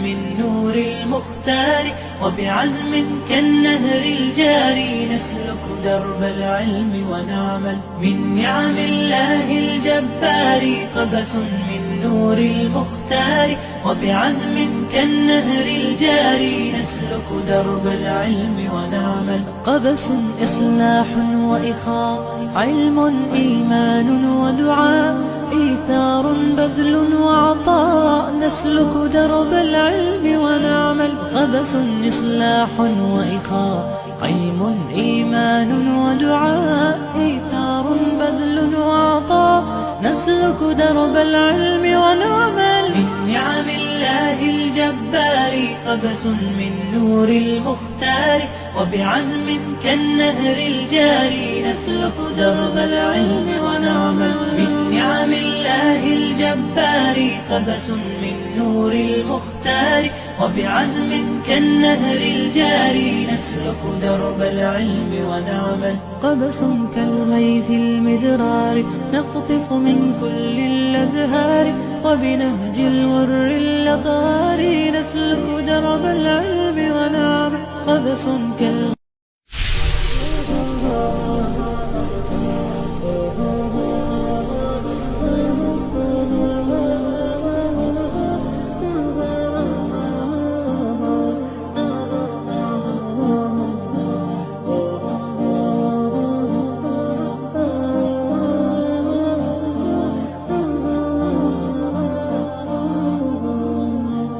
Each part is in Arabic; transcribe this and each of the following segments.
من نور المختار، وبعزم كالنهر الجاري نسلك درب العلم ونعمل. من نعم الله الجبار قبس من نور المختار، وبعزم كالنهر الجاري نسلك درب العلم ونعمل. قبس إصلاح وإخاء، علم إيمان ودعاء، إيثار بذل وعطاء نسلك درب العلم ونعمل. قبس إصلاح وإخاء، علم إيمان ودعاء، إيثار بذل وعطاء نسلك درب العلم ونعمل. من نعم الله الجبار قبس من نور المختار، وبعزم كالنهر الجاري نسلك درب العلم ونعمل. من نعم الله الجبار قبس من نور المختار، وبعزم كالنهر الجاري نسلك درب العلم ونعمل. قبس كالغيث المدرار نقطف من كل الأزهار، وبنهج الور الأطهار نسلك درب العلم ونعمل. قبس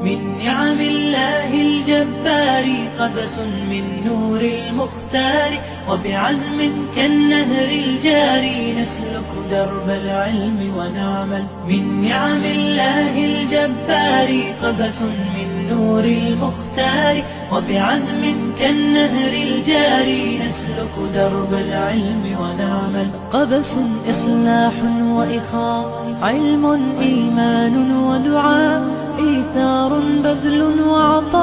من نعم الله الجبار قبس من نور المختار، وبعزم كالنهر الجاري نسلك درب العلم ونعمل. من نعم الله الجبار قبس من نور المختار، وبعزم كالنهر الجاري نسلك درب العلم ونعمل. قبس إصلاح وإخاء، علم إيمان ودعاء، إيثار بذل وعطاء